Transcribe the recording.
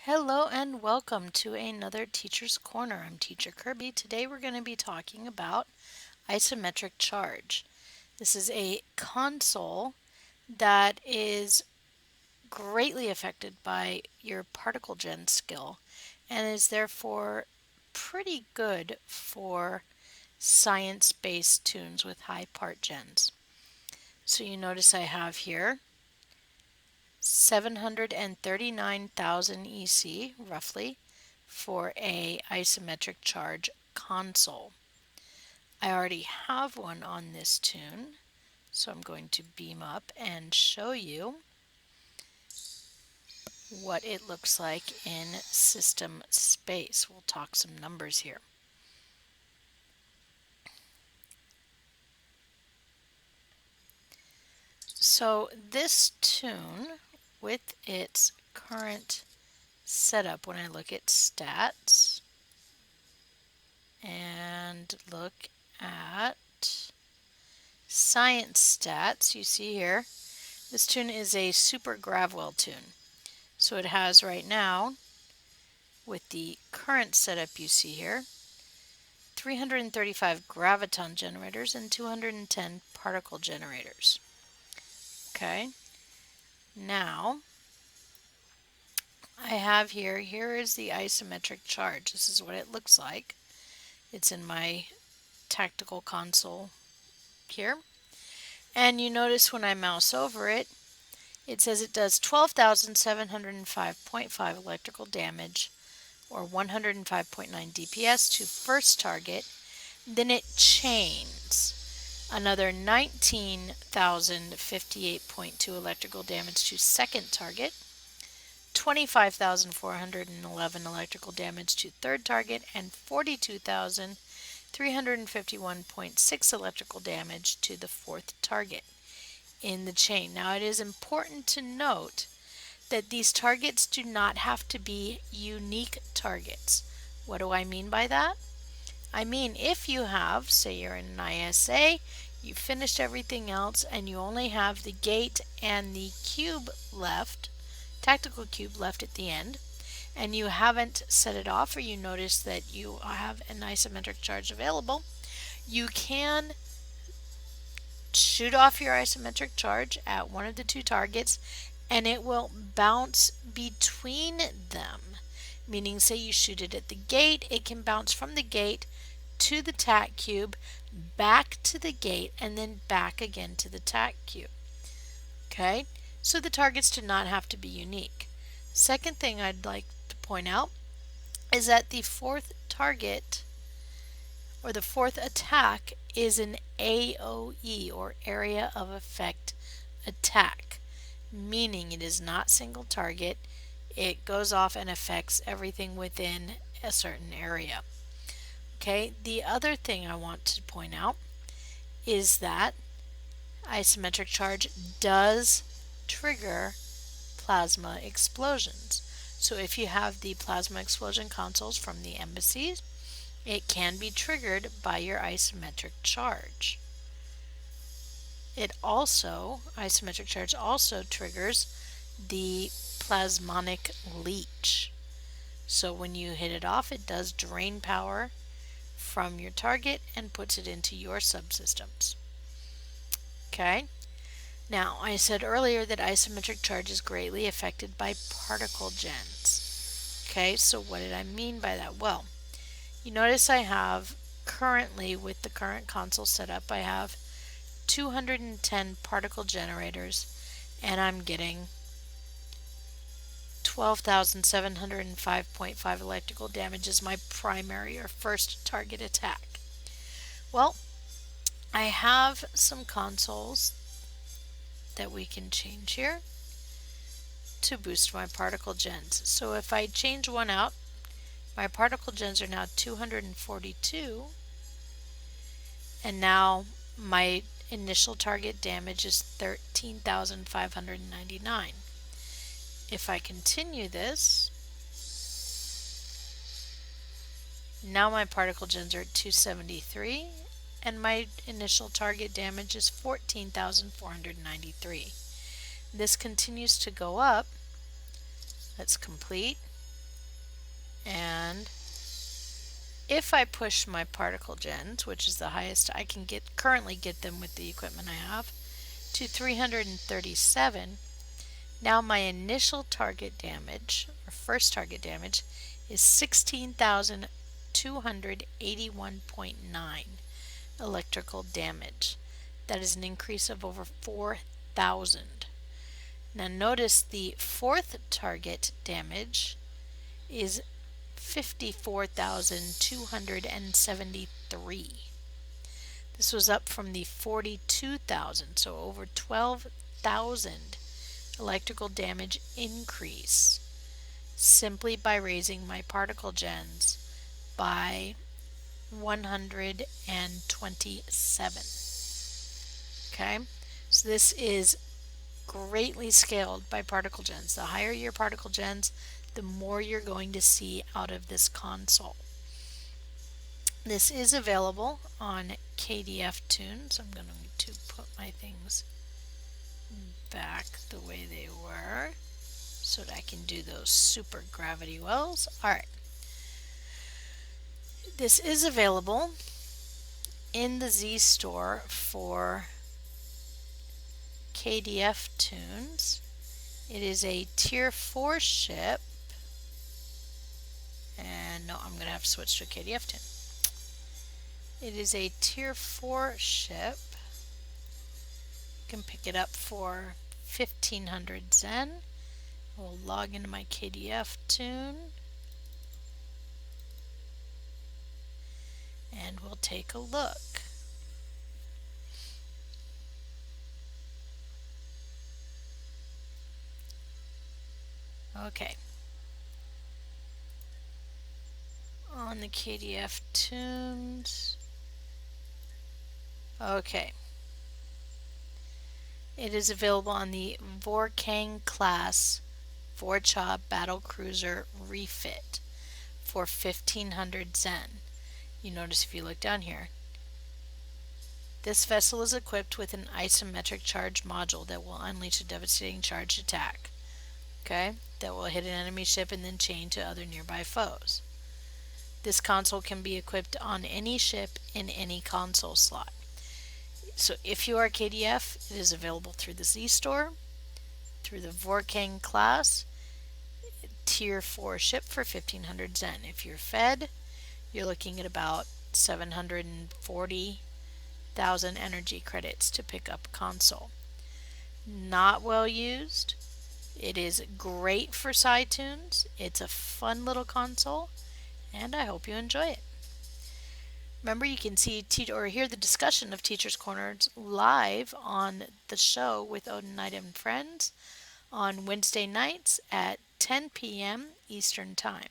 Hello and welcome to another Teacher's Corner. I'm Teacher Kirby. Today we're going to be talking about isometric charge. This is a console that is greatly affected by your particle gen skill and is therefore pretty good for science-based tunes with high part gens. So you notice I have here 739,000 EC, roughly, for a isometric charge console. I already have one on this tune, so I'm going to beam up and show you what it looks like in system space. We'll talk some numbers here. So this tune, with its current setup, when I look at stats and look at science stats, you see here, this tune is a super Gravwell tune. So it has right now, with the current setup you see here, 335 graviton generators and 210 particle generators. Okay, now I have here is the isometric charge. This is what it looks like. It's in my tactical console here. And you notice when I mouse over it, it says it does 12,705.5 electrical damage or 105.9 DPS to first target. Then it chains another 19,058.2 electrical damage to second target, 25,411 electrical damage to third target, and 42,351.6 electrical damage to the fourth target in the chain. Now it is important to note that these targets do not have to be unique targets. What do I mean by that? I mean if you have, say you're in an ISA, you finished everything else and you only have the gate and the cube left, tactical cube left at the end, and you haven't set it off or you notice that you have an isometric charge available, you can shoot off your isometric charge at one of the two targets and it will bounce between them. Meaning, say you shoot it at the gate, it can bounce from the gate to the tac cube, back to the gate, and then back again to the tac cube. Okay, so the targets do not have to be unique. Second thing I'd like to point out is that the fourth target or the fourth attack is an AOE or area of effect attack, meaning it is not single target. It goes off and affects everything within a certain area. Okay, the other thing I want to point out is that isometric charge does trigger plasma explosions. So if you have the plasma explosion consoles from the embassies, it can be triggered by your isometric charge. Isometric charge also triggers the plasmonic leech. So when you hit it off, it does drain power from your target and puts it into your subsystems. Okay, now I said earlier that isometric charge is greatly affected by particle gens. Okay, so what did I mean by that? Well, you notice I have currently, with the current console setup, I have 210 particle generators and I'm getting 12,705.5 electrical damage as my primary or first target attack. Well, I have some consoles that we can change here to boost my particle gens. So if I change one out, my particle gens are now 242, and now my initial target damage is 13,599. If I continue this, now my particle gens are at 273 and my initial target damage is 14,493. This continues to go up. Let's complete. And if I push my particle gens, which is the highest I can currently get them with the equipment I have, to 337, now my initial target damage, or first target damage, is 16,281.9 electrical damage. That is an increase of over 4,000. Now notice the fourth target damage is 54,273. This was up from the 42,000, so over 12,000 electrical damage increase simply by raising my particle gens by 127. Okay, so this is greatly scaled by particle gens. The higher your particle gens, the more you're going to see out of this console. This is available on KDF Tunes. I'm going to put my things back the way they were so that I can do those super gravity wells. Alright. This is available in the Z store for KDF Tunes. It is a tier 4 ship. And no, I'm going to have to switch to a KDF tune. It is a tier 4 ship. You can pick it up for 1500 Zen. We'll log into my KDF tune. And we'll take a look. Okay. On the KDF tunes. Okay. It is available on the Vorkang class Vorcha Battle Cruiser refit for 1500 Zen. You notice if you look down here, this vessel is equipped with an isometric charge module that will unleash a devastating charged attack. Okay, that will hit an enemy ship and then chain to other nearby foes. This console can be equipped on any ship in any console slot. So if you are KDF, it is available through the Z store, through the Vorkang class, tier 4 ship for 1500 Zen. If you're Fed, you're looking at about 740,000 energy credits to pick up a console. Not well used. It is great for side tunes. It's a fun little console, and I hope you enjoy it. Remember, you can see or hear the discussion of Teachers Corners live on the show with Odin Knight and Friends on Wednesday nights at 10 p.m. Eastern Time.